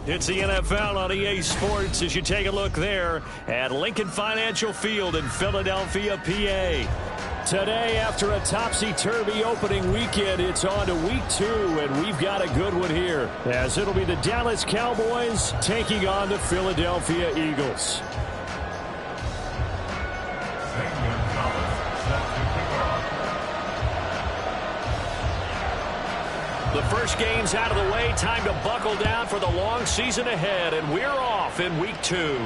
It's the NFL on EA Sports as you take a look there at Lincoln Financial Field in Philadelphia, PA. Today, after a topsy-turvy opening weekend, it's on to week 2, and we've got a good one here, as it'll be the Dallas Cowboys taking on the Philadelphia Eagles. The first game's out of the way. Time to buckle down for the long season ahead, and we're off in week 2.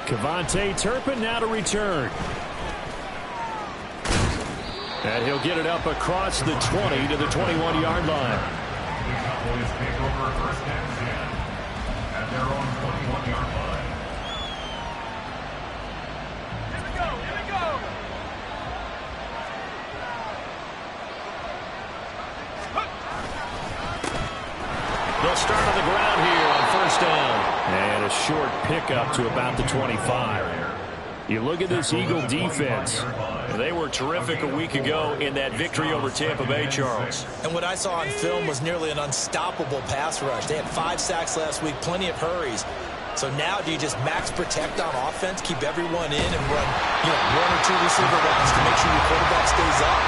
Kevontae Turpin now to return. And he'll get it up across the 20 to the 21-yard line. The Cowboys take over first and 10 at their own 21-yard line. Here we go, here we go. They'll start on the ground here on first down. And a short pickup to about the 25. You look at this Eagle defense. They were terrific a week ago in that victory over Tampa Bay, Charles. And what I saw on film was nearly an unstoppable pass rush. They had 5 sacks last week, plenty of hurries. So now do you just max protect on offense, keep everyone in, and run 1 or 2 receiver routes to make sure your quarterback stays up?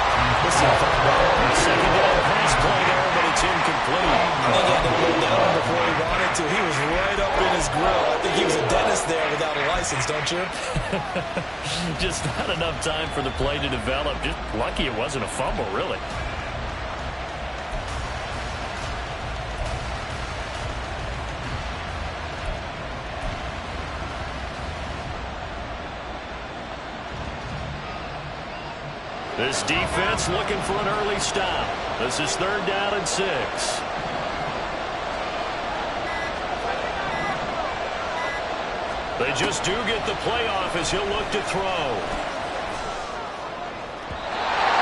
We'll see if I can run. Second down pass play there, but it's incomplete. I think he had to pull down before he wanted to. He was right up in his grill. I think he was a dentist there without a license, don't you? Just not enough time for the play to develop. Just lucky it wasn't a fumble, really. This defense looking for an early stop. This is 3rd down and 6. They just do get the play off as he'll look to throw.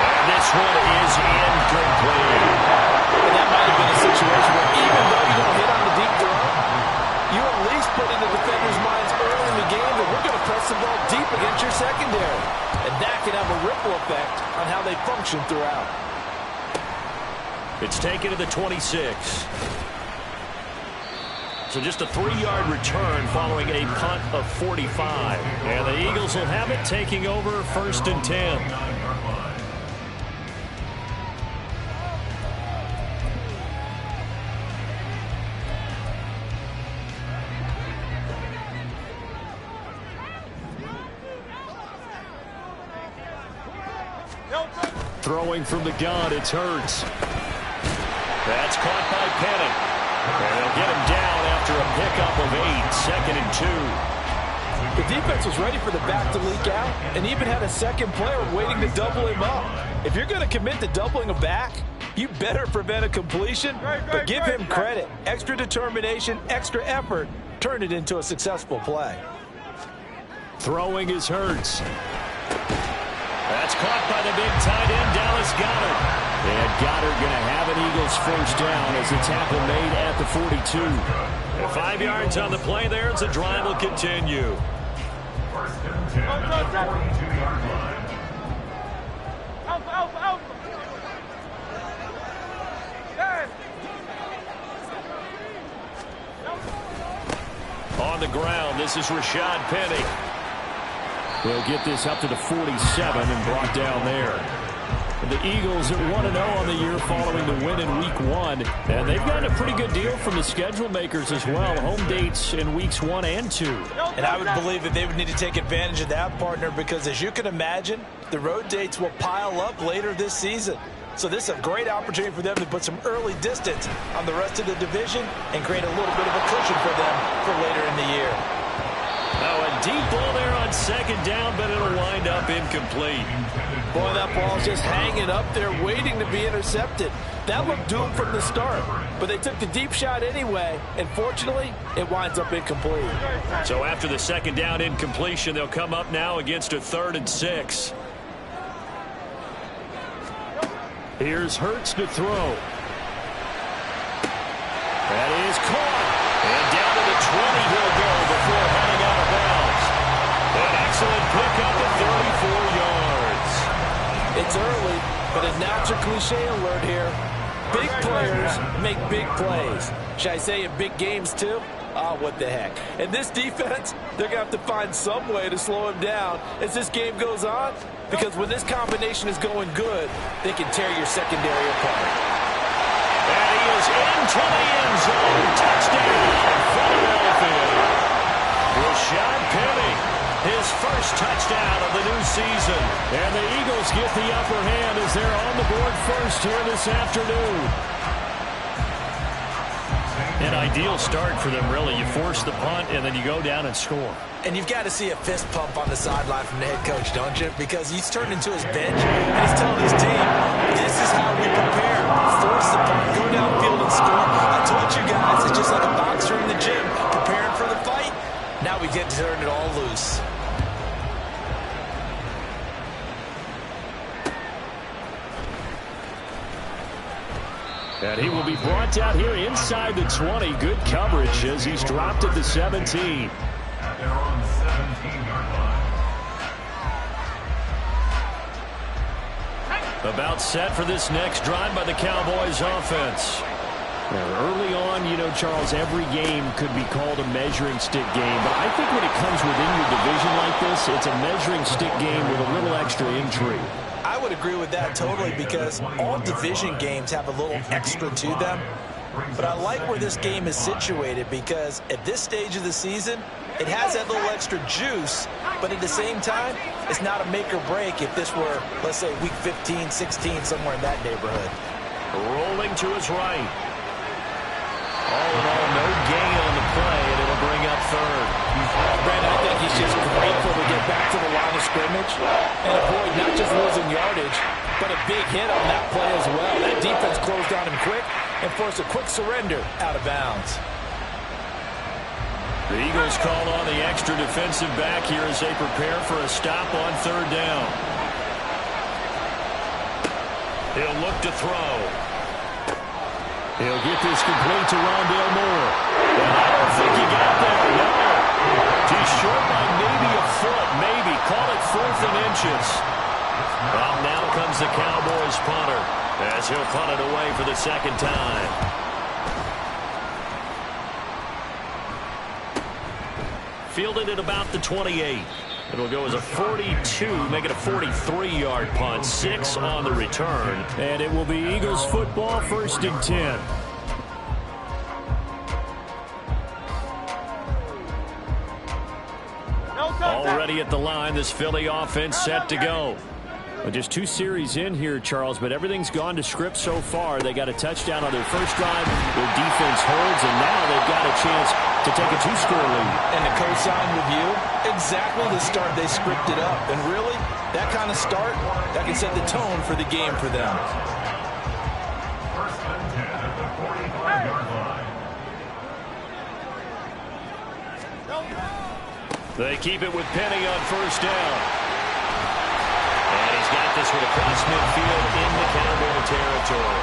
And this one is incomplete. And that might have been a situation where even though you don't hit on the deep throw, you at least put in the defender's minds early in the game that we're going to press the ball deep against your secondary. And that can have a ripple effect on how they function throughout. It's taken to the 26. So just a 3-yard return following a punt of 45. And the Eagles will have it, taking over 1st and 10. Throwing from the gun, it's Hurts. That's caught by Penning. And they'll get him down after a pickup of 8, 2nd and 2. The defense was ready for the back to leak out and even had a second player waiting to double him up. If you're going to commit to doubling a back, you better prevent a completion, but give him credit. Extra determination, extra effort, turn it into a successful play. Throwing is Hurts. That's caught by the big tight end, Dallas Goedert. And Goedert going to have an Eagles first down as the tackle made at the 42. And 5 yards on the play there as the drive will continue. First and 10 at the 42-yard line. Out. On the ground, this is Rashad Penny. They'll get this up to the 47 and brought down there. The Eagles are 1-0 on the year following the win in Week 1. And they've gotten a pretty good deal from the schedule makers as well. Home dates in Weeks 1 and 2. And I would believe that they would need to take advantage of that, partner, because as you can imagine, the road dates will pile up later this season. So this is a great opportunity for them to put some early distance on the rest of the division and create a little bit of a cushion for them for later in the year. Oh, a deep ball there on 2nd down, but it'll wind up incomplete. Boy, that ball's just hanging up there waiting to be intercepted. That looked doomed from the start, but they took the deep shot anyway, and fortunately, it winds up incomplete. So after the 2nd down incompletion, they'll come up now against a 3rd and 6. Here's Hurts to throw. That is caught. And down to the 20 he'll go before heading out of bounds. An excellent pickup at 34 yards. It's early, but a natural cliche alert here. Big players make big plays. Should I say in big games too? Oh, what the heck. And this defense, they're going to have to find some way to slow him down as this game goes on, because when this combination is going good, they can tear your secondary apart. And he is into the end zone. Touchdown, Philadelphia. Rashad Penny, his first touchdown of the new season. And the Eagles get the upper hand as they're on the board first here this afternoon. An ideal start for them, really. You force the punt, and then you go down and score. And you've got to see a fist pump on the sideline from the head coach, don't you? Because he's turned into his bench, and he's telling his team, this is how we prepare. Force the punt, go downfield and score. I told you guys, it's just like a boxer in the gym, preparing for the fight. Now we get to turn it all loose. And he will be brought down here inside the 20. Good coverage as he's dropped at the 17. At their own 17-yard line. About set for this next drive by the Cowboys offense. Now, early on, you know, Charles, every game could be called a measuring stick game. But I think when it comes within your division like this, it's a measuring stick game with a little extra intrigue. I would agree with that totally, because all division games have a little extra to them. But I like where this game is situated, because at this stage of the season, it has that little extra juice, but at the same time, it's not a make or break if this were, let's say, week 15, 16, somewhere in that neighborhood. Rolling to his right. All in all, no gain on the play, and it'll bring up third. Brandon, I think he's just grateful to get back to the line of scrimmage and avoid not just losing yardage, but a big hit on that play as well. That defense closed on him quick and forced a quick surrender out of bounds. The Eagles call on the extra defensive back here as they prepare for a stop on third down. He'll look to throw. He'll get this complete to Rondale Moore. And I don't think he got there, no. He's short by maybe a foot, maybe. Call it 4th and inches. Well, now comes the Cowboys punter as he'll punt it away for the second time. Fielded at about the 28. It'll go as a 42, make it a 43-yard punt. 6 on the return. And it will be Eagles football, 1st and 10. Already at the line, this Philly offense set to go. Well, just 2 series in here, Charles, but everything's gone to script so far. They got a touchdown on their first drive. Their defense holds, and now they've got a chance to take a 2-score lead. And to co-sign with you, exactly the start they scripted up. And really, that kind of start, that can set the tone for the game for them. 1st and 10 at the 45-yard line. They keep it with Penny on first down. And he's got this one across midfield in the Cowboy territory.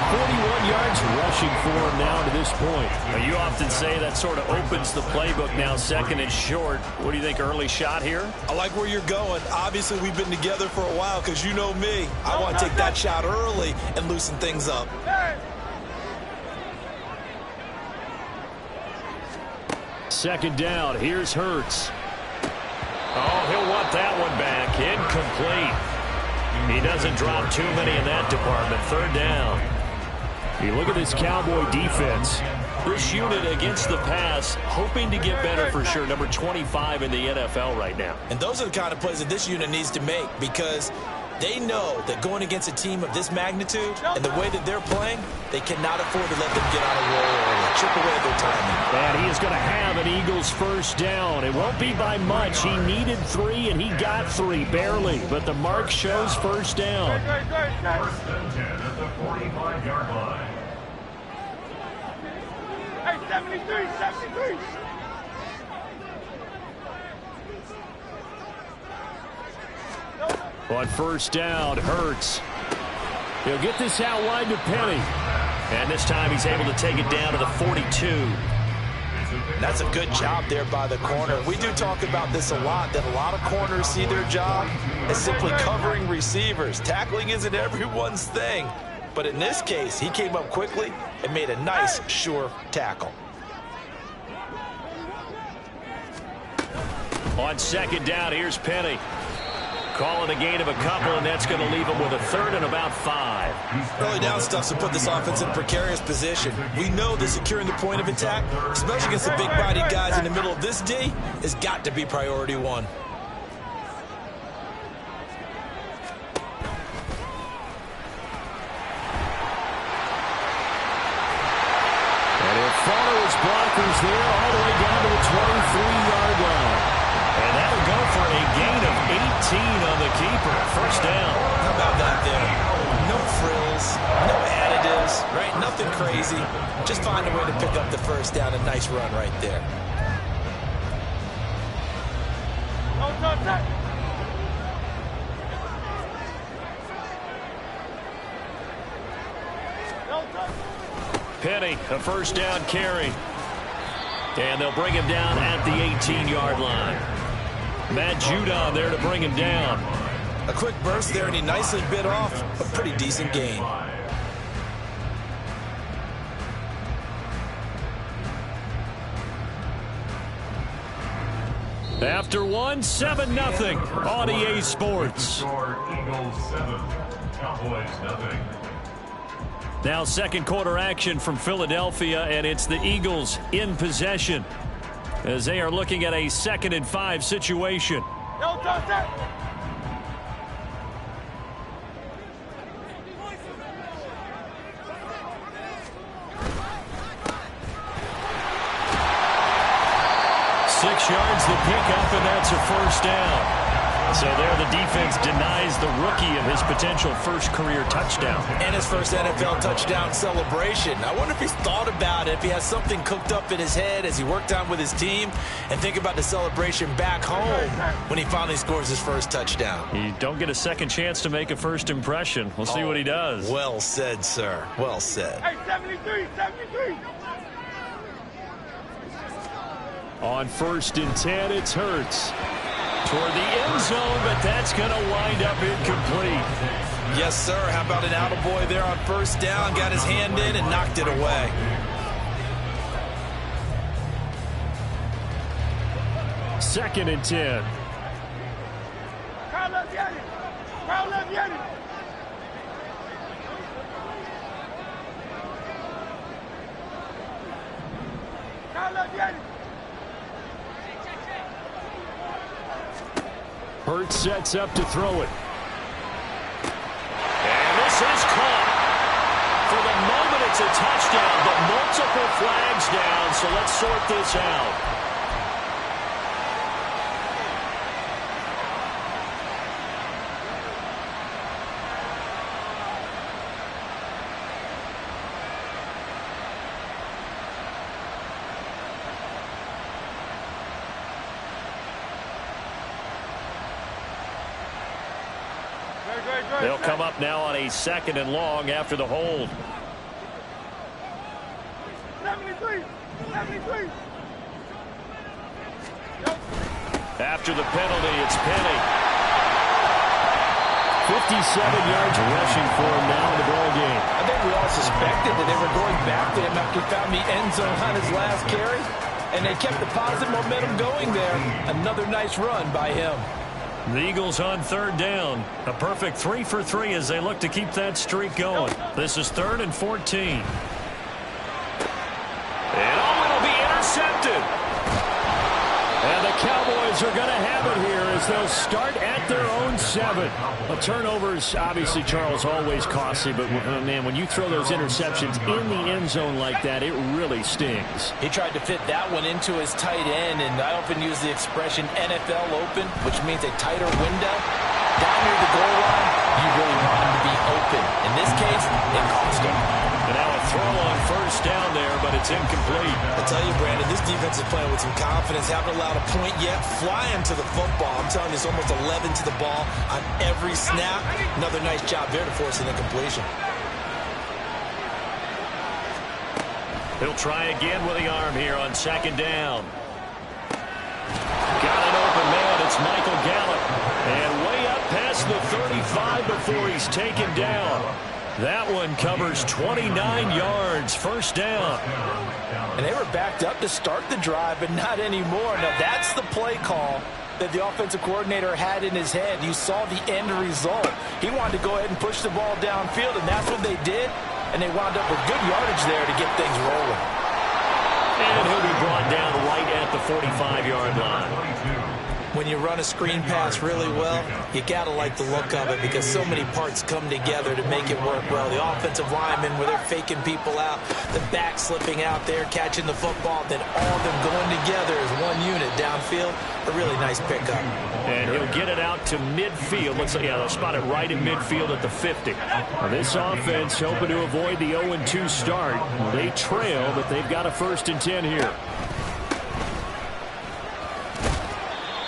41 yards rushing for him now to this point. Now, you often say that sort of opens the playbook now, 2nd and short. What do you think, early shot here? I like where you're going. Obviously, we've been together for a while, because you know me. I want to take that shot early and loosen things up. Second down. Here's Hurts. Oh, he'll want that one back. Incomplete. He doesn't drop too many in that department. 3rd down. You look at this Cowboy defense. This unit against the pass, hoping to get better for sure. Number 25 in the NFL right now. And those are the kind of plays that this unit needs to make, because they know that going against a team of this magnitude and the way that they're playing, they cannot afford to let them get on a roll or chip away at their timing. And he is going to have an Eagles first down. It won't be by much. He needed 3, and he got 3, barely. But the mark shows first down. 1st and 10 at the 45-yard line. Hey, 73, 73. On first down, Hurts. He'll get this out wide to Penny. And this time he's able to take it down to the 42. That's a good job there by the corner. We do talk about this a lot, that a lot of corners see their job as simply covering receivers. Tackling isn't everyone's thing. But in this case, he came up quickly and made a nice, sure tackle. On second down, here's Penny. Calling a gain of a couple, and that's going to leave him with a third and about 5. Early down stuff to put this offense in a precarious position. We know that securing the point of attack, especially against the big-bodied guys in the middle of this D, has got to be priority 1. Follows blockers there all the way down to the 23-yard line. And that'll go for a gain of 18 on the keeper. First down. How about that there? No frills, no additives, right? Nothing crazy. Just find a way to pick up the first down. A nice run right there. Penny, a first down carry. And they'll bring him down at the 18-yard line. Matt Judon there to bring him down. A quick burst there, and he nicely bit off a pretty decent gain. After one, 7-0 on EA Sports. Eagles 7, Cowboys nothing. Now second quarter action from Philadelphia, and it's the Eagles in possession as they are looking at a 2nd and 5 situation. Six yards the pickup, and that's a first down. So there the defense denies the rookie of his potential first career touchdown. And his first NFL touchdown celebration. I wonder if he's thought about it, if he has something cooked up in his head as he worked on with his team, and think about the celebration back home when he finally scores his first touchdown. You don't get a second chance to make a first impression. We'll see what he does. Well said, sir. Well said. Hey, 73, 73. On 1st and 10, it's Hurts. Toward the end zone, but that's going to wind up incomplete. Yes, sir. How about an attaboy there on first down? Got his hand in and knocked it away. Second and 10. Carl left Yanni. Carl left Yanni. Carl left Yanni. Hurts sets up to throw it. And this is caught. For the moment, it's a touchdown, but multiple flags down, so let's sort this out. They'll come up now on a 2nd and long after the hold. 73, 73. After the penalty, it's Penny. 57 yards rushing for him now in the ball game. I think we all suspected that they were going back to him after he found the end zone on his last carry, and they kept the positive momentum going there. Another nice run by him. The Eagles on 3rd down. A perfect 3 for 3 as they look to keep that streak going. This is 3rd and 14. And it'll be intercepted. And the Cowboys are going to have it here as they'll start at their own 7. Well, turnovers, obviously, Charles, always costly, but, man, when you throw those interceptions in the end zone like that, it really stings. He tried to fit that one into his tight end, and I often use the expression NFL open, which means a tighter window. Down near the goal line, you really want him to be open. In this case, it cost him. And now a throw on 1st down there, but it's incomplete. I tell you, Brandon, this defense is playing with some confidence. Haven't allowed a point yet. Flying to the football. I'm telling you, it's almost 11 to the ball on every snap. Another nice job there to force an incompletion. He'll try again with the arm here on 2nd down. Got an open man. It's Michael Gallup. And way up past the 35 before he's taken down. That one covers 29 yards, first down. And they were backed up to start the drive, but not anymore. Now, that's the play call that the offensive coordinator had in his head. You saw the end result. He wanted to go ahead and push the ball downfield, and that's what they did. And they wound up with good yardage there to get things rolling. And he'll be brought down right at the 45-yard line. When you run a screen pass really well, you got to like the look of it because so many parts come together to make it work well. The offensive linemen, where they're faking people out, the back slipping out there, catching the football, then all of them going together as one unit downfield. A really nice pickup. And he'll get it out to midfield. Looks like, yeah, they'll spot it right in midfield at the 50. Now this offense hoping to avoid the 0-2 start. They trail, but they've got a 1st and 10 here.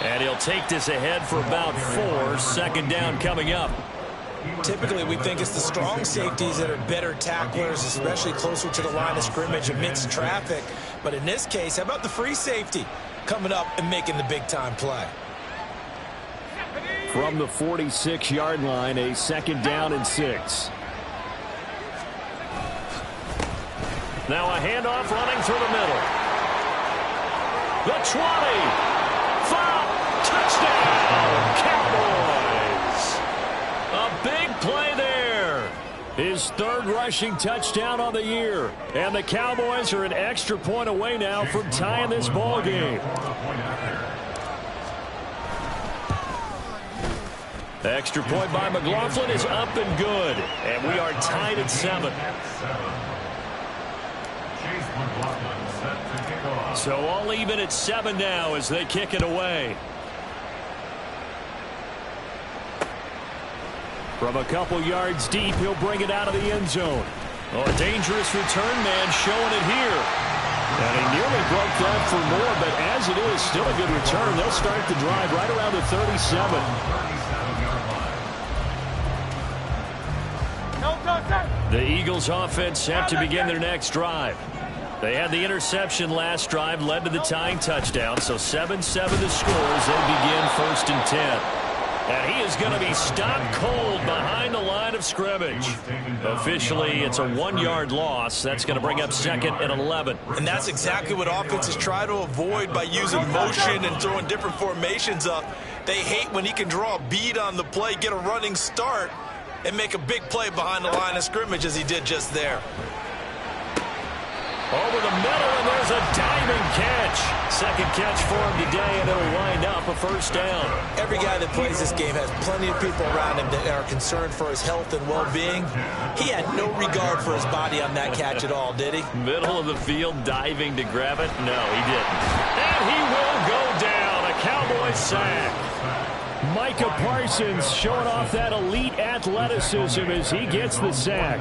And he'll take this ahead for about 4. 2nd down coming up. Typically, we think it's the strong safeties that are better tacklers, especially closer to the line of scrimmage amidst traffic. But in this case, how about the free safety coming up and making the big-time play? From the 46-yard line, a 2nd down and 6. Now a handoff running through the middle. The 20. Touchdown, Cowboys! A big play there. His 3rd rushing touchdown on the year. And the Cowboys are an extra point away now from tying this ball game. The extra point by McLaughlin is up and good. And we are tied at 7. So all even at 7 now as they kick it away. From a couple yards deep, he'll bring it out of the end zone. Oh, a dangerous return man showing it here. And he nearly broke that for more, but as it is, still a good return. They'll start the drive right around the 37. The Eagles offense set to begin their next drive. They had the interception last drive, led to the tying touchdown, so 7-7 the score as they begin 1st and 10. And he is going to be stopped cold behind the line of scrimmage. Officially, it's a 1-yard loss. That's going to bring up 2nd and 11. And that's exactly what offenses try to avoid by using motion and throwing different formations up. They hate when he can draw a bead on the play, get a running start, and make a big play behind the line of scrimmage as he did just there. Over the middle, and there's a diving catch. 2nd catch for him today, and it'll wind up a 1st down. Every guy that plays this game has plenty of people around him that are concerned for his health and well-being. He had no regard for his body on that catch at all, did he? Middle of the field, diving to grab it. No, he didn't. And he will go down. A Cowboys sack. Micah Parsons showing off that elite athleticism as he gets the sack.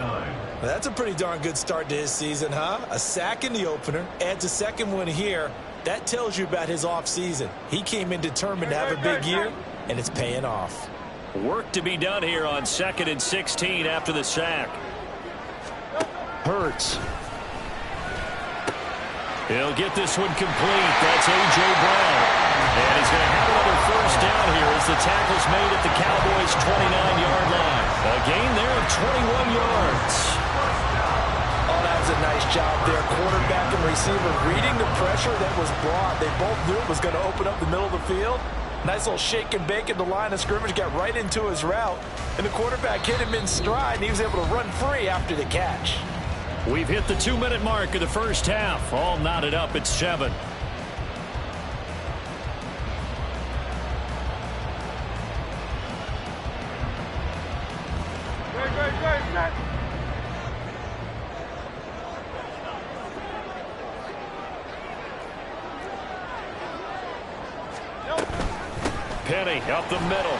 Well, that's a pretty darn good start to his season, huh? A sack in the opener, adds a 2nd one here. That tells you about his offseason. He came in determined to have a big year, and it's paying off. Work to be done here on 2nd and 16 after the sack. Hurts. He'll get this one complete. That's A.J. Brown. And he's going to have another 1st down here as the tackle's made at the Cowboys' 29-yard line. A gain there of 21 yards. Oh, that was a nice job there. Quarterback and receiver reading the pressure that was brought. They both knew it was going to open up the middle of the field. Nice little shake and bake at the line of scrimmage. Got right into his route. And the quarterback hit him in stride, and he was able to run free after the catch. We've hit the 2-minute mark of the 1st half. All knotted up at 7. Penny up the middle.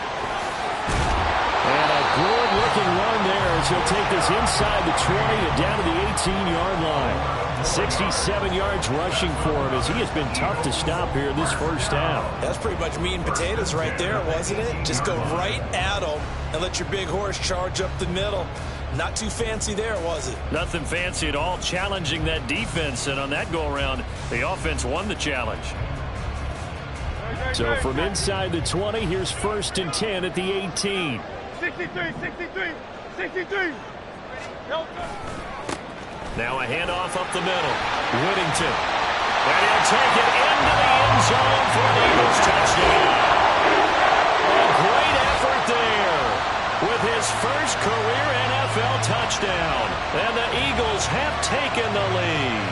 And a good-looking run there as he'll take this inside the 20 and down to the 18-yard line. 67 yards rushing for him as he has been tough to stop here this 1st half. That's pretty much meat and potatoes right there, wasn't it? Just go right at him and let your big horse charge up the middle. Not too fancy there, was it? Nothing fancy at all, challenging that defense. And on that go-around, the offense won the challenge. So from inside the 20, here's 1st and 10 at the 18. 63, 63, 63. Now a handoff up the middle. Whittington. And he'll take it into the end zone for an Eagles touchdown. A great effort there with his first career NFL touchdown. And the Eagles have taken the lead.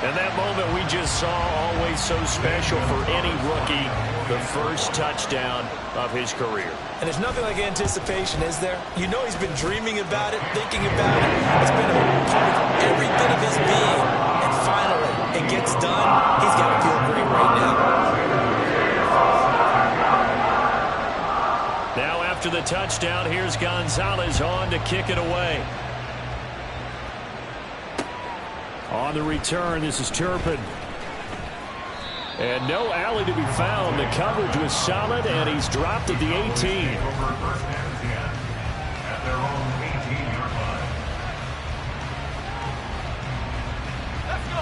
And that moment we just saw, always so special for any rookie, the first touchdown of his career. And there's nothing like anticipation, is there? You know he's been dreaming about it, thinking about it. It's been a part of every bit of his being. And finally, it gets done. He's got to feel great right now. Now after the touchdown, here's Gonzalez on to kick it away. On the return, this is Turpin. And no alley to be found. The coverage was solid, and he's dropped at the 18. First and 10 at their own 18-yard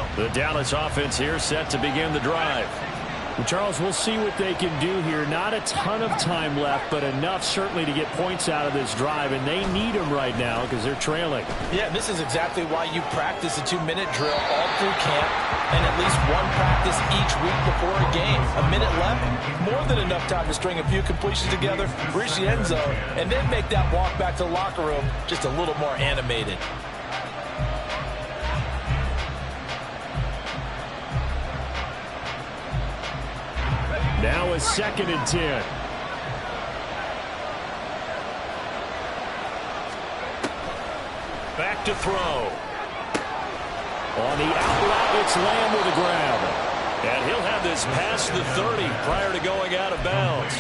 line. The Dallas offense here set to begin the drive. Well, Charles, we'll see what they can do here. Not a ton of time left, but enough certainly to get points out of this drive, and they need them right now because they're trailing. Yeah, this is exactly why you practice a 2-minute drill all through camp and at least one practice each week before a game. A minute left, more than enough time to string a few completions together, reach the end zone, and then make that walk back to the locker room just a little more animated. Now a 2nd and 10. Back to throw. On the out it's Lamb with a grab. And he'll have this past the 30 prior to going out of bounds.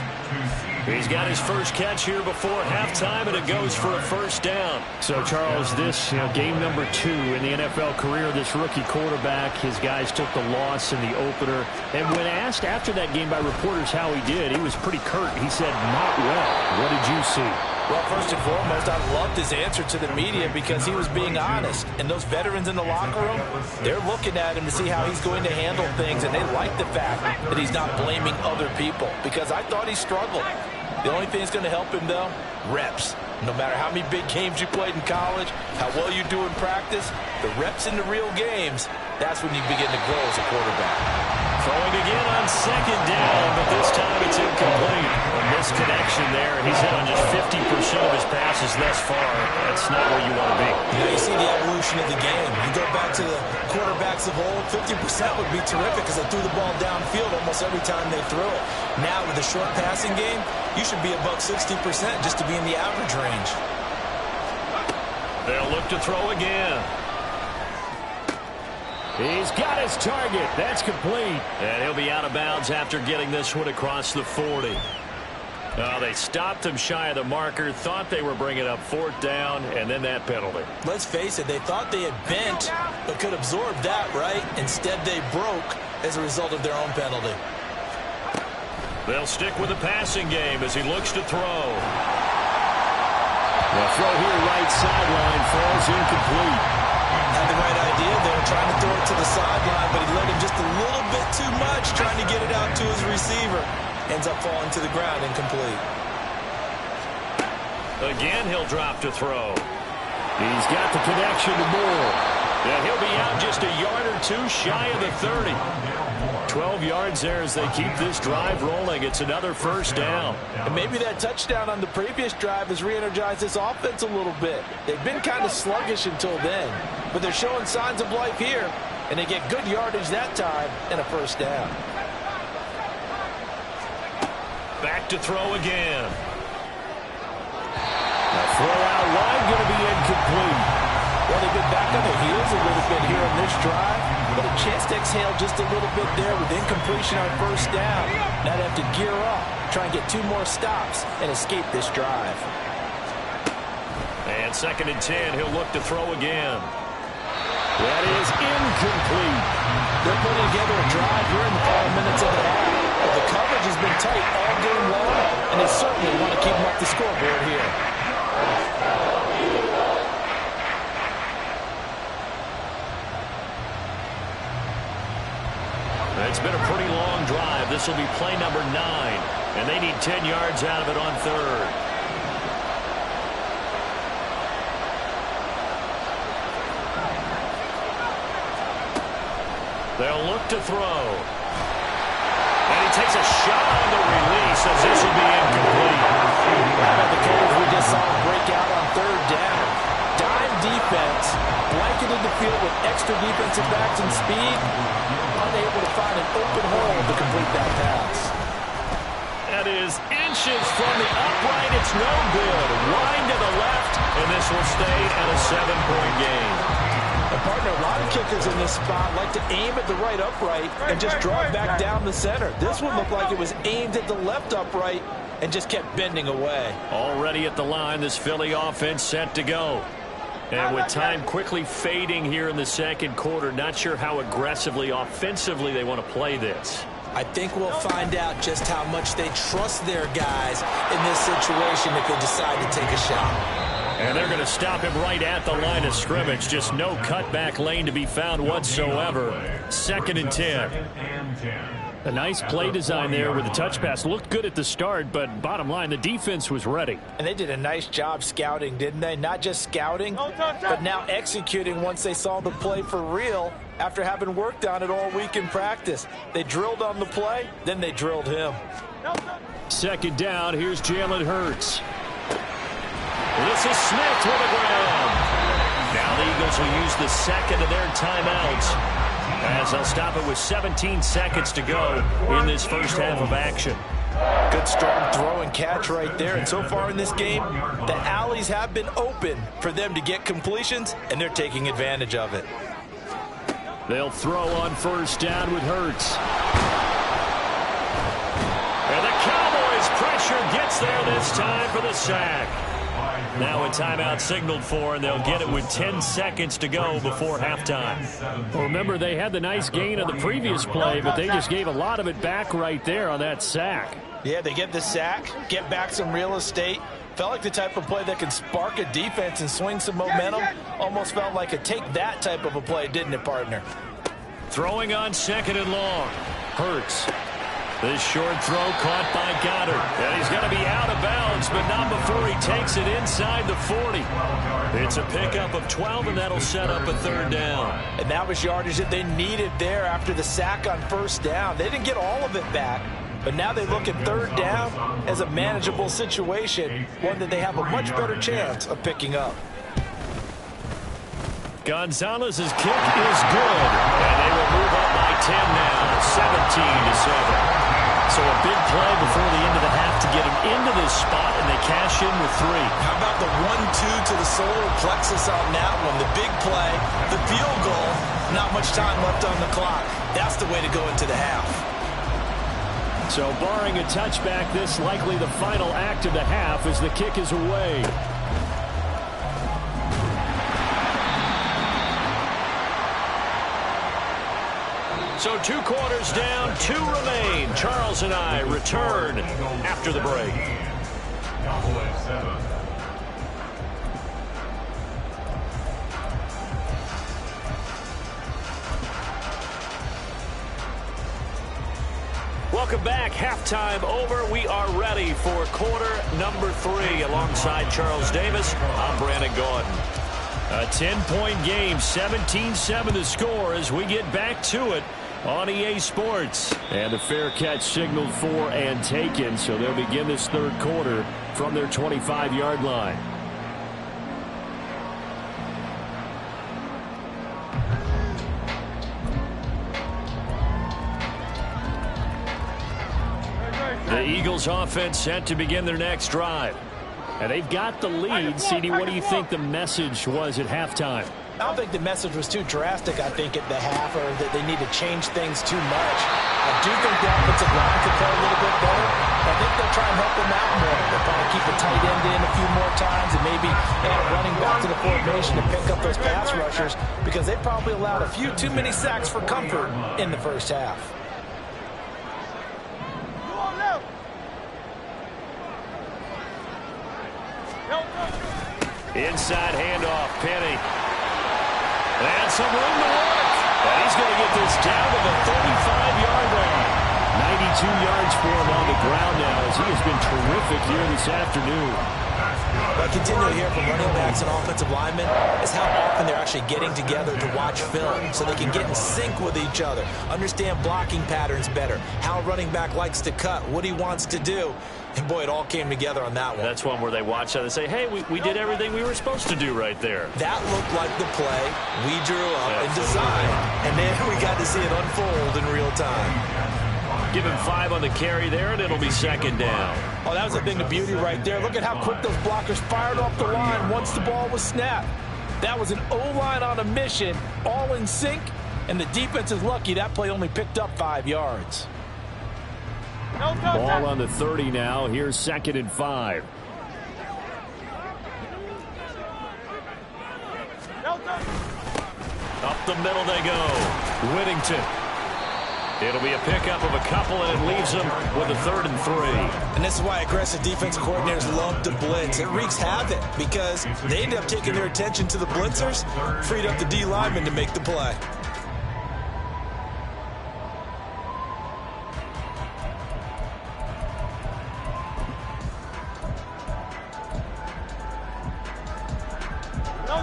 He's got his first catch here before halftime, and it goes for a first down. So, Charles, this game number 2 in the NFL career, this rookie quarterback, his guys took the loss in the opener. And when asked after that game by reporters how he did, he was pretty curt. He said, not well. What did you see? Well, first and foremost, I loved his answer to the media because he was being honest. And those veterans in the locker room, they're looking at him to see how he's going to handle things, and they like the fact that he's not blaming other people because I thought he struggled. The only thing that's going to help him, though, reps. No matter how many big games you played in college, how well you do in practice, the reps in the real games, that's when you begin to grow as a quarterback. Throwing again on 2nd down, but this time it's incomplete. A misconnection there, and he's hit on just 50% of his passes thus far. That's not where you want to be. Now you see the evolution of the game. You go back to the quarterbacks of old, 50% would be terrific because they threw the ball downfield almost every time they threw it. Now with the short passing game, you should be above 60% just to be in the average range. They'll look to throw again. He's got his target. That's complete. And he'll be out of bounds after getting this one across the 40. They stopped him shy of the marker, thought they were bringing up 4th down, and then that penalty. Let's face it, they thought they had bent but could absorb that, right? Instead, they broke as a result of their own penalty. They'll stick with the passing game as he looks to throw. The throw here right sideline falls incomplete. Had the right idea there, trying to throw it to the sideline, but he led him just a little bit too much, trying to get it out to his receiver. Ends up falling to the ground, incomplete. Again, he'll drop to throw. He's got the connection to Moore. And he'll be out just a yard or two shy of the 30. 12 yards there as they keep this drive rolling. It's another first down. And maybe that touchdown on the previous drive has re-energized this offense a little bit. They've been kind of sluggish until then, but they're showing signs of life here, and they get good yardage that time and a first down. Back to throw again. The throw out wide going to be incomplete. Well, they've been back on their heels a little bit here on this drive, but a chance to exhale just a little bit there with incompletion on first down. Now they have to gear up, try and get 2 more stops, and escape this drive. And 2nd and 10, he'll look to throw again. That is incomplete. They're putting together a drive here in the final minutes of the half. But the coverage has been tight all game long, and they certainly want to keep them up the scoreboard here. It's been a pretty long drive. This will be play number 9, and they need 10 yards out of it on 3rd. They'll look to throw. And he takes a shot on the release as this will be incomplete. How about the coverage we just saw break out on third down? Dime defense, blanketed the field with extra defensive backs and speed, unable to find an open hole to complete that pass. That is inches from the upright. It's no good. Line to the left, and this will stay at a 7-point game. And partner, a lot of kickers in this spot like to aim at the right upright and just draw it back down the center. This one looked like it was aimed at the left upright and just kept bending away. Already at the line, this Philly offense set to go. And with time quickly fading here in the second quarter, not sure how aggressively, offensively they want to play this. I think we'll find out just how much they trust their guys in this situation if they decide to take a shot. And they're going to stop him right at the line of scrimmage. Just no cutback lane to be found whatsoever. 2nd and 10. A nice play design there with the touch pass. Looked good at the start, but bottom line, the defense was ready. And they did a nice job scouting, didn't they? Not just scouting, but now executing once they saw the play for real after having worked on it all week in practice. They drilled on the play, then they drilled him. 2nd down, here's Jalen Hurts. This is Smith with a grab. Now the Eagles will use the second of their timeouts, as they'll stop it with 17 seconds to go in this first half of action. Good strong throw and catch right there. And so far in this game, the alleys have been open for them to get completions, and they're taking advantage of it. They'll throw on 1st down with Hurts. And the Cowboys pressure gets there this time for the sack. Now a timeout signaled for, and they'll get it with 10 seconds to go before halftime. Well, remember, they had the nice gain on the previous play, but they just gave a lot of it back right there on that sack. Yeah, they get the sack, get back some real estate. Felt like the type of play that can spark a defense and swing some momentum. Almost felt like a take-that type of a play, didn't it, partner? Throwing on 2nd and long. Hurts. This short throw caught by Goddard. And he's going to be out of bounds, but not before he takes it inside the 40. It's a pickup of 12, and that'll set up a 3rd down. And that was yardage that they needed there after the sack on 1st down. They didn't get all of it back, but now they look at 3rd down as a manageable situation, one that they have a much better chance of picking up. Gonzalez's kick is good, and they will move up by 10 now, 17-7. So a big play before the end of the half to get him into this spot, and they cash in with 3. How about the 1-2 to the solar plexus on that one? The big play, the field goal, not much time left on the clock. That's the way to go into the half. So barring a touchback, this likely the final act of the half as the kick is away. So 2 quarters down, 2 remain. Charles and I return after the break. Cowboys 7. Welcome back. Halftime over. We are ready for quarter number 3. Alongside Charles Davis, I'm Brandon Gaudin. A 10-point game, 17-7 the score as we get back to it on EA Sports. And a fair catch signaled for and taken, so they'll begin this 3rd quarter from their 25-yard line. The Eagles offense set to begin their next drive. And they've got the lead. CD, what do you think the message was at halftime? I don't think the message was too drastic, I think, at the half, or that they need to change things too much. I do think the offensive line could play a little bit better. I think they'll try and help them out more. They'll probably keep a tight end in a few more times and maybe add running back to the formation to pick up those pass rushers, because they probably allowed a few too many sacks for comfort in the first half. Inside handoff, Penny. And some room to work. And he's going to get this down to the 35-yard line. 92 yards for him on the ground now as he has been terrific here this afternoon. What I continue to hear from running backs and offensive linemen is how often they're actually getting together to watch film so they can get in sync with each other, understand blocking patterns better, how a running back likes to cut, what he wants to do. And, boy, it all came together on that one. That's one where they watch that and say, hey, we did everything we were supposed to do right there. That looked like the play we drew up and designed. And then we got to see it unfold in real time. Give him 5 on the carry there, and it'll be second down. Oh, that was a thing of beauty right there. Look at how quick those blockers fired off the line once the ball was snapped. That was an O-line on a mission, all in sync, and the defense is lucky that play only picked up 5 yards. Ball on the 30 now. Here's 2nd and 5. Up the middle they go. Whittington. It'll be a pickup of a couple, and it leaves them with a 3rd and 3. And this is why aggressive defense coordinators love to blitz. It wreaks havoc because they end up taking their attention to the blitzers, freed up the D lineman to make the play.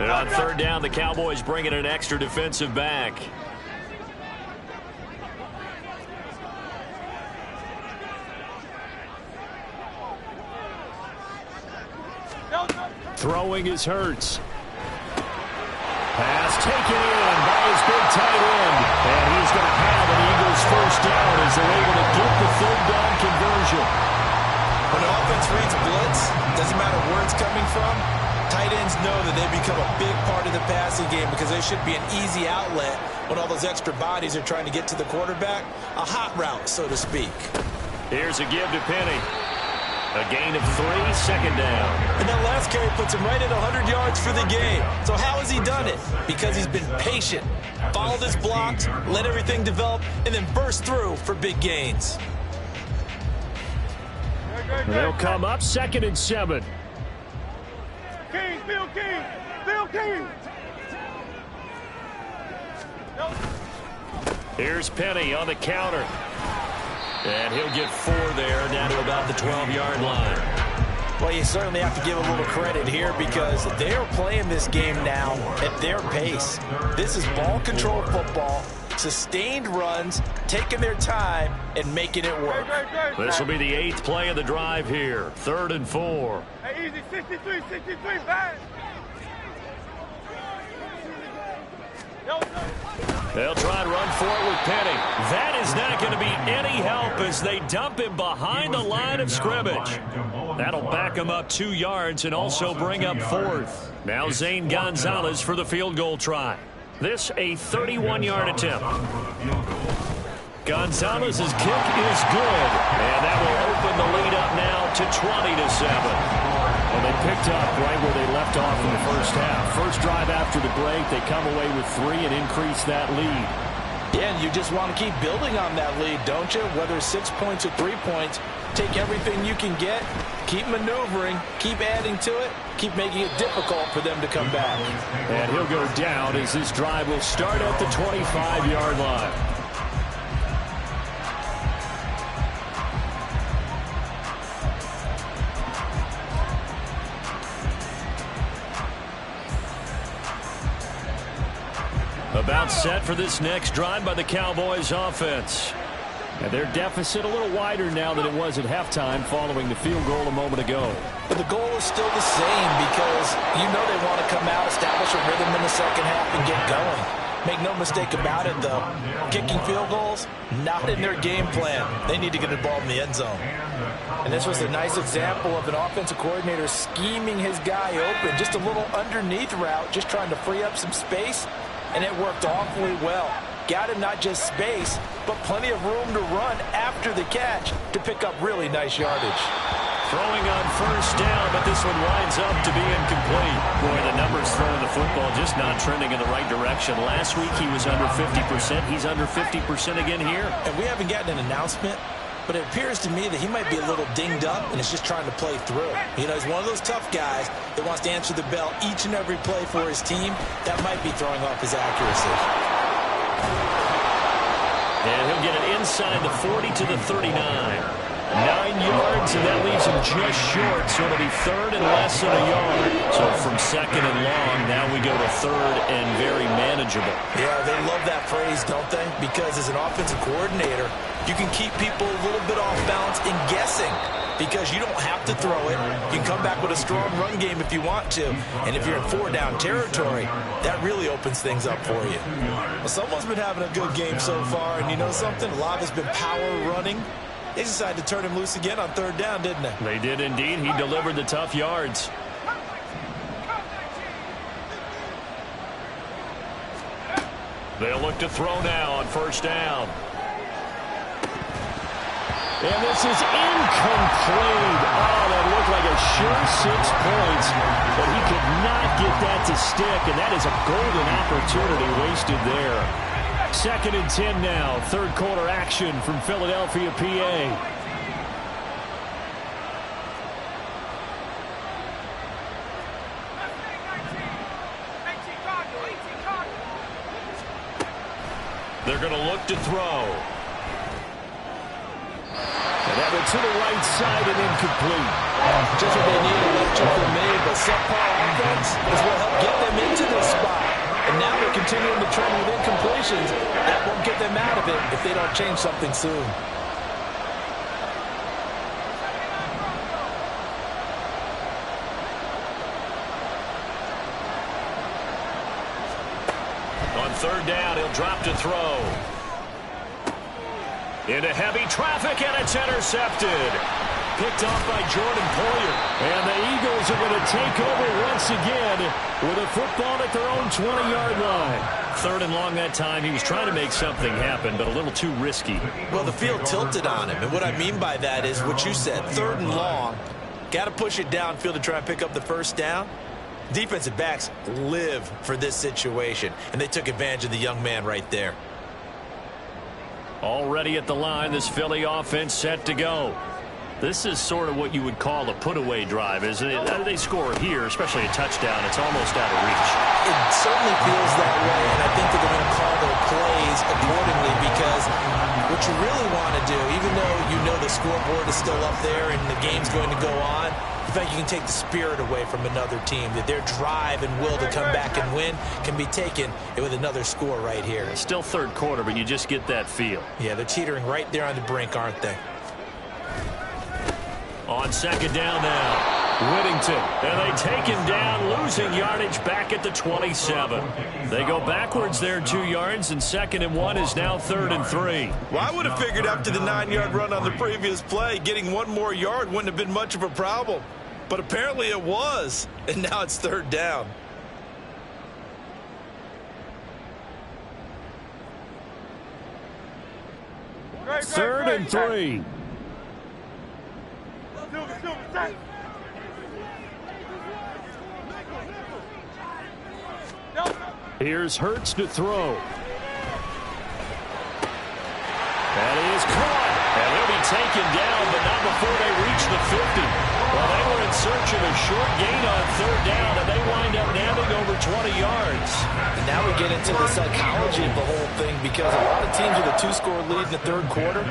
And on 3rd down, the Cowboys bringing an extra defensive back. Throwing is Hurts. Pass taken in by his big tight end. And he's going to have an Eagles first down as they're able to get the 3rd down conversion. When the offense reads blitz, doesn't matter where it's coming from, tight ends know that they become a big part of the passing game because they should be an easy outlet when all those extra bodies are trying to get to the quarterback. A hot route, so to speak. Here's a give to Penny. A gain of 3, 2nd down. And that last carry puts him right at 100 yards for the game. So how has he done it? Because he's been patient, followed his blocks, let everything develop, and then burst through for big gains. They'll come up 2nd and 7. King, Bill King, Bill King. Here's Penny on the counter. And he'll get 4 there, down to about the 12-yard line. Well, you certainly have to give a little credit here because they're playing this game now at their pace. This is ball control football, sustained runs, taking their time, and making it work. This will be the 8th play of the drive here. 3rd and 4. Hey, easy, 63, bad. They'll try and run for it with Penny. That is not going to be any help as they dump him behind the line of scrimmage. That'll back him up 2 yards and also bring up 4th. Now Zane Gonzalez for the field goal try. This a 31-yard attempt. Gonzalez's kick is good, and that will open the lead up now to 20-7. Well, they picked up right where they left off in the first half. First drive after the break, they come away with 3 and increase that lead. Yeah, and you just want to keep building on that lead, don't you? Whether it's 6 points or 3 points, take everything you can get, keep maneuvering, keep adding to it, keep making it difficult for them to come back. And he'll go down as this drive will start at the 25-yard line. About set for this next drive by the Cowboys offense. And their deficit a little wider now than it was at halftime following the field goal a moment ago. But the goal is still the same because you know they want to come out, establish a rhythm in the second half, and get going. Make no mistake about it, though. Kicking field goals, not in their game plan. They need to get the ball in the end zone. And this was a nice example of an offensive coordinator scheming his guy open. Just a little underneath route, just trying to free up some space. And it worked awfully well. Got him not just space, but plenty of room to run after the catch to pick up really nice yardage. Throwing on first down, but this one winds up to be incomplete. Boy, the numbers throwing the football just not trending in the right direction. Last week he was under 50%. He's under 50% again here. And we haven't gotten an announcement, but it appears to me that he might be a little dinged up and is just trying to play through. You know, he's one of those tough guys that wants to answer the bell each and every play for his team. That might be throwing off his accuracy. And he'll get it inside the 40 to the 39. 9 yards yards, and that leaves him just short, so it'll be third and less than a yard. So from second and long, now we go to third and very manageable. Yeah, they love that phrase, don't they? Because as an offensive coordinator, you can keep people a little bit off balance and guessing, because you don't have to throw it. You can come back with a strong run game if you want to. And if you're in four-down territory, that really opens things up for you. Well, someone's been having a good game so far, and you know something? A lot has been power running. They decided to turn him loose again on third down, didn't they? They did indeed. He delivered the tough yards. They'll look to throw now on first down. And this is incomplete. Oh, that looked like a sure 6 points, but he could not get that to stick, and that is a golden opportunity wasted there. Second and 10 now. Third quarter action from Philadelphia, PA. They're going to look to throw. And that went to the right side and incomplete. Just what they needed, left check from me, but subpar offense is what helped get them into this spot. And now they're continuing the trend with incompletions. That won't get them out of it if they don't change something soon. On third down, he'll drop to throw. Into heavy traffic, and it's intercepted. Picked off by Jordan Poyer. And the Eagles are going to take over once again with a football at their own 20-yard line. Third and long that time. He was trying to make something happen, but a little too risky. Well, the field tilted on him, and what I mean by that is what you said. Third and long, got to push it downfield to try and pick up the first down. Defensive backs live for this situation, and they took advantage of the young man right there. Already at the line, this Philly offense set to go. This is sort of what you would call a put-away drive, isn't it? They score here, especially a touchdown. It's almost out of reach. It certainly feels that way, and I think that they're going to call their plays accordingly, because what you really want to do, even though you know the scoreboard is still up there and the game's going to go on, in fact, you can take the spirit away from another team, that their drive and will to come back and win can be taken with another score right here. It's still third quarter, but you just get that feel. Yeah, they're teetering right there on the brink, aren't they? On second down now, Whittington. And they take him down, losing yardage back at the 27. They go backwards there 2 yards, and second and 1 is now third and 3. Well, I would have figured after the 9-yard run on the previous play, getting one more yard wouldn't have been much of a problem. But apparently it was, and now it's third down. Third and 3. Here's Hurts to throw. That is caught. And he'll be taken down, but not before they reach the 50. Well, they were in search of a short gain on third down, and they wind up nabbing over 20 yards. And now we get into the psychology of the whole thing, because a lot of teams with a 2-score lead in the third quarter,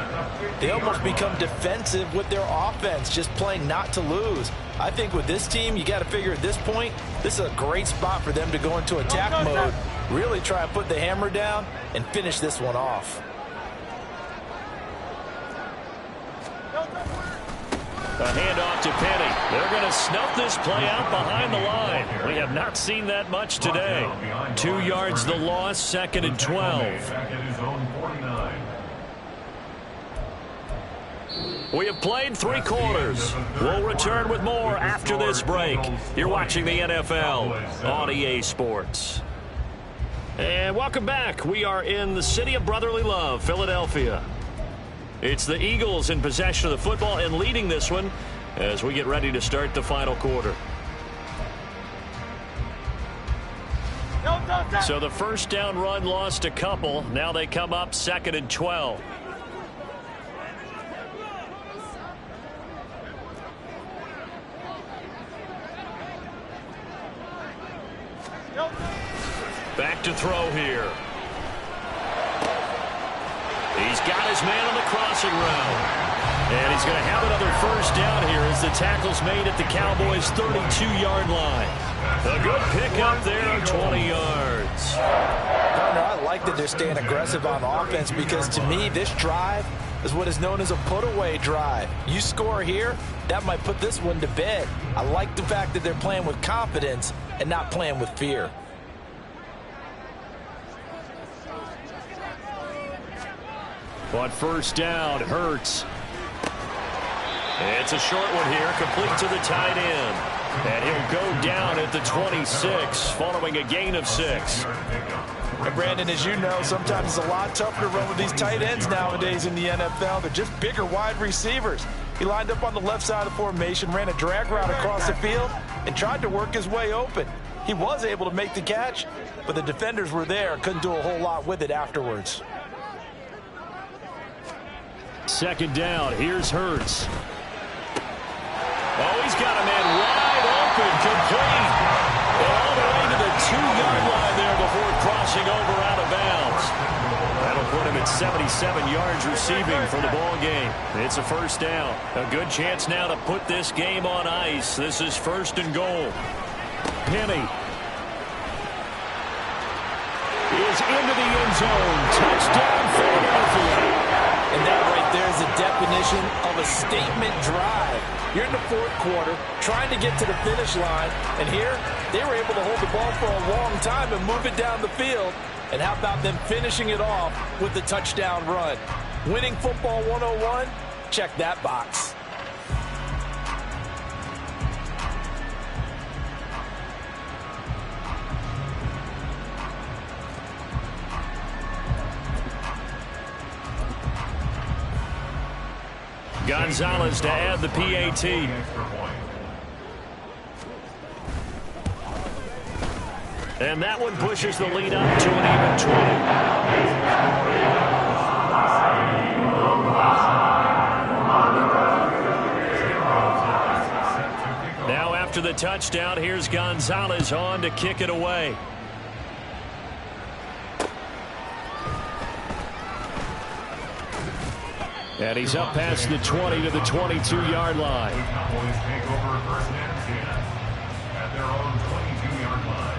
they almost become defensive with their offense, just playing not to lose. I think with this team, you got to figure at this point, this is a great spot for them to go into attack mode, really try to put the hammer down and finish this one off. A handoff to Penny. They're going to snuff this play out behind the line. We have not seen that much today. 2 yards the loss, second and 12. We have played 3 quarters. We'll return with more after this break. You're watching the NFL on EA Sports. And welcome back. We are in the city of brotherly love, Philadelphia. It's the Eagles in possession of the football and leading this one as we get ready to start the final quarter. So the first down run lost a couple. Now they come up second and 12. Back to throw here. He's got his man on the crossing route. And he's going to have another first down here as the tackle's made at the Cowboys' 32-yard line. A good pickup there, 20 yards. Partner, I like that they're staying aggressive on offense because to me, this drive is what is known as a put-away drive. You score here, that might put this one to bed. I like the fact that they're playing with confidence and not playing with fear. On first down, Hurts. It's a short one here, complete to the tight end. And he'll go down at the 26, following a gain of 6. And Brandon, as you know, sometimes it's a lot tougher to run with these tight ends nowadays in the NFL. They're just bigger wide receivers. He lined up on the left side of the formation, ran a drag route across the field, and tried to work his way open. He was able to make the catch, but the defenders were there, couldn't do a whole lot with it afterwards. Second down, here's Hurts. Oh, he's got a man wide open, complete. And all the way to the 2-yard line there before crossing over out of bounds. That'll put him at 77 yards receiving for the ball game. It's a first down. A good chance now to put this game on ice. This is first and goal. Penny is into the end zone. Touchdown, Philadelphia. And that right there is the definition of a statement drive. You're in the fourth quarter, trying to get to the finish line, and here they were able to hold the ball for a long time and move it down the field. And how about them finishing it off with the touchdown run? Winning football 101? Check that box. Gonzalez to add the PAT. And that one pushes the lead up to an even 20. Now after the touchdown, here's Gonzalez on to kick it away. And he's up past the 20 to the 22-yard line. The Cowboys take over first and 10 at their own 22-yard line.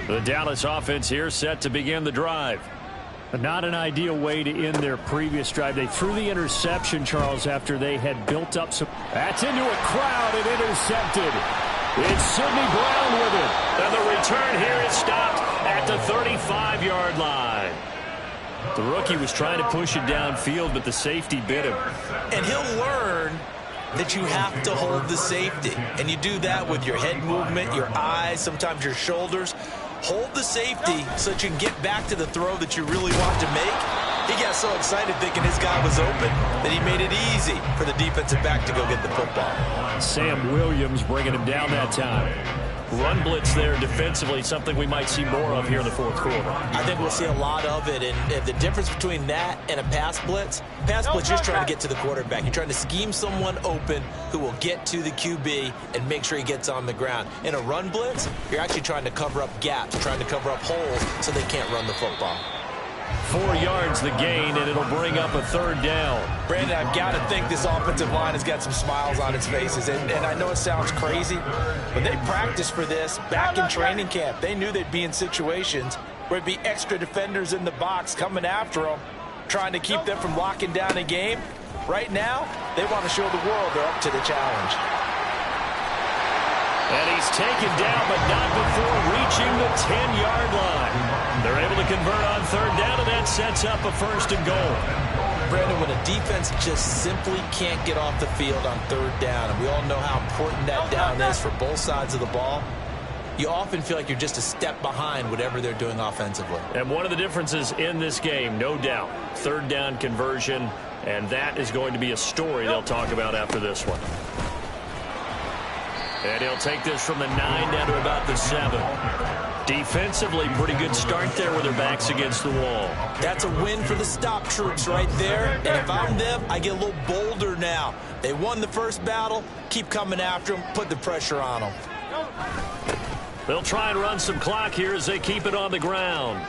The Dallas offense here set to begin the drive. Not an ideal way to end their previous drive. They threw the interception, Charles, after they had built up some. That's into a crowd and intercepted. It's Sidney Brown with it. And the return here is stopped at the 35-yard line. The rookie was trying to push it downfield, but the safety bit him. And he'll learn that you have to hold the safety. And you do that with your head movement, your eyes, sometimes your shoulders. Hold the safety so that you can get back to the throw that you really want to make. He got so excited thinking his guy was open that he made it easy for the defensive back to go get the football. Sam Williams bringing him down that time. Run blitz there defensively, something we might see more of here in the fourth quarter. I think we'll see a lot of it, and the difference between that and a pass blitz, you're just trying to get to the quarterback. You're trying to scheme someone open who will get to the QB and make sure he gets on the ground. In a run blitz, you're actually trying to cover up gaps, trying to cover up holes so they can't run the football. 4 yards the gain, and it'll bring up a third down. Brandon, I've got to think this offensive line has got some smiles on its faces. And I know it sounds crazy, but they practiced for this back in training camp. They knew they'd be in situations where it'd be extra defenders in the box coming after them, trying to keep them from locking down a game. Right now, they want to show the world they're up to the challenge. And he's taken down, but not before reaching the 10-yard line. They're able to convert on third down, and that sets up a first and goal. Brandon, when a defense just simply can't get off the field on third down, and we all know how important that down is for both sides of the ball, you often feel like you're just a step behind whatever they're doing offensively. And one of the differences in this game, no doubt, third down conversion, and that is going to be a story they'll talk about after this one. And he'll take this from the 9 down to about the 7. Defensively, pretty good start there with their backs against the wall. That's a win for the stop troops right there. And if I'm them, I get a little bolder now. They won the first battle. Keep coming after them. Put the pressure on them. They'll try and run some clock here as they keep it on the ground.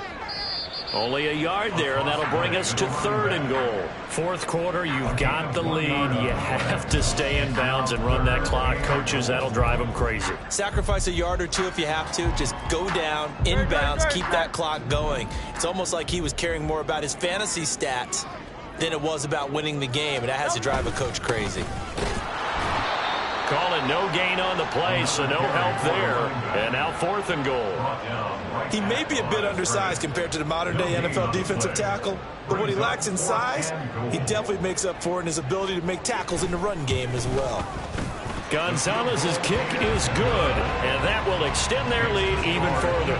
Only a yard there, and that'll bring us to 3rd and goal. Fourth quarter, you've got the lead. You have to stay in bounds and run that clock. Coaches, that'll drive them crazy. Sacrifice a yard or two if you have to. Just go down, inbounds, keep that clock going. It's almost like he was caring more about his fantasy stats than it was about winning the game, and that has to drive a coach crazy. Call it no gain on the play, so no help there. And now 4th and goal. He may be a bit undersized compared to the modern-day NFL defensive tackle, but what he lacks in size, he definitely makes up for in his ability to make tackles in the run game as well. Gonzalez's kick is good, and that will extend their lead even further.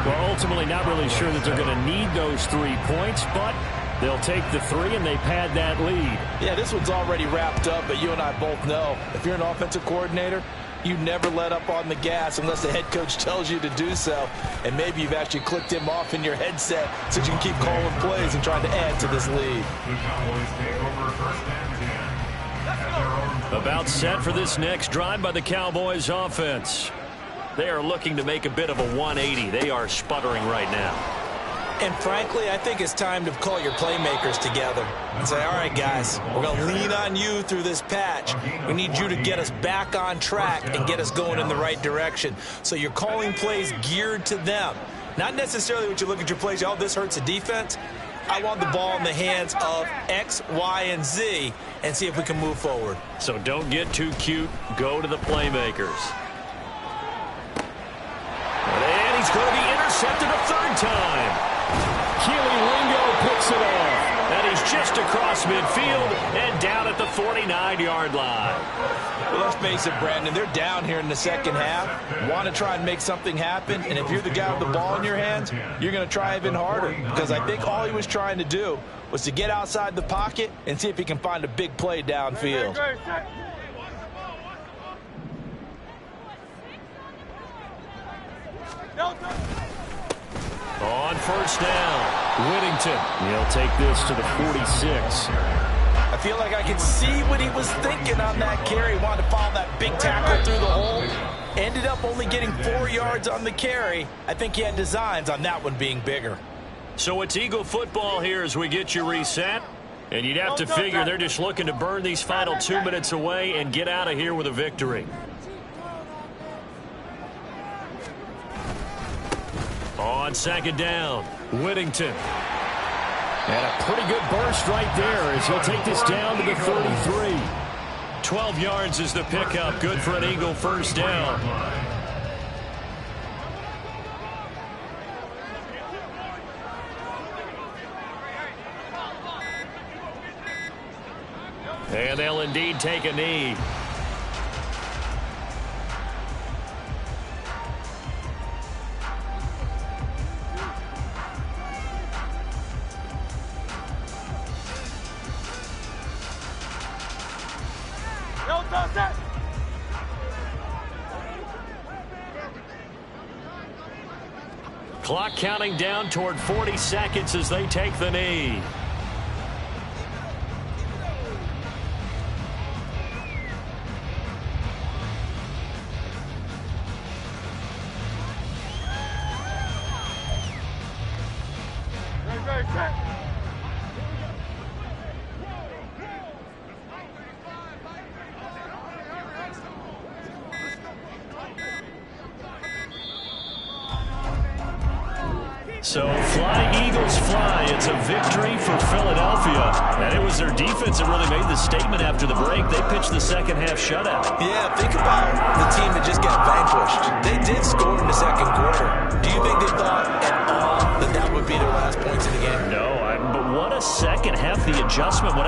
Well, ultimately, not really sure that they're going to need those 3 points, but they'll take the 3 and they pad that lead. Yeah, this one's already wrapped up, but you and I both know if you're an offensive coordinator, you never let up on the gas unless the head coach tells you to do so. And maybe you've actually clicked him off in your headset so you can keep calling plays and trying to add to this lead. The Cowboys take over 1st and 10 at their own. About set for this next drive by the Cowboys offense. They are looking to make a bit of a 180. They are sputtering right now. And frankly, I think it's time to call your playmakers together and say, all right, guys, we're going to lean on you through this patch. We need you to get us back on track and get us going in the right direction. So you're calling plays geared to them. Not necessarily what you look at your plays, oh, this hurts the defense. I want the ball in the hands of X, Y, and Z and see if we can move forward. So don't get too cute. Go to the playmakers. And he's going to be intercepted a 3rd time. Keely Ringo picks it off. And he's just across midfield and down at the 49-yard line. Well, let's face it, Brandon, they're down here in the second half. Want to try and make something happen, and if you're the guy with the ball in your hands, you're going to try even harder, because I think all he was trying to do was to get outside the pocket and see if he can find a big play downfield. On 1st down, Whittington. He'll take this to the 46. I feel like I can see what he was thinking on that carry. Wanted to follow that big tackle through the hole. Ended up only getting 4 yards on the carry. I think he had designs on that one being bigger. So it's Eagle football here as we get you reset. And you'd have to figure they're just looking to burn these final 2 minutes away and get out of here with a victory. On 2nd down, Whittington. And a pretty good burst right there as he'll take this down to the 33. 12 yards is the pickup. Good for an Eagle 1st down. And they'll indeed take a knee. Clock counting down toward 40 seconds as they take the knee. So fly, Eagles, fly. It's a victory for Philadelphia. And it was their defense that really made the statement after the break. They pitched the second half shutout. Yeah, think about the team that just got vanquished. They did score in the second quarter. Do you think they thought at all that that would be their last points in the game? No, but what a second half, the adjustment. Whatever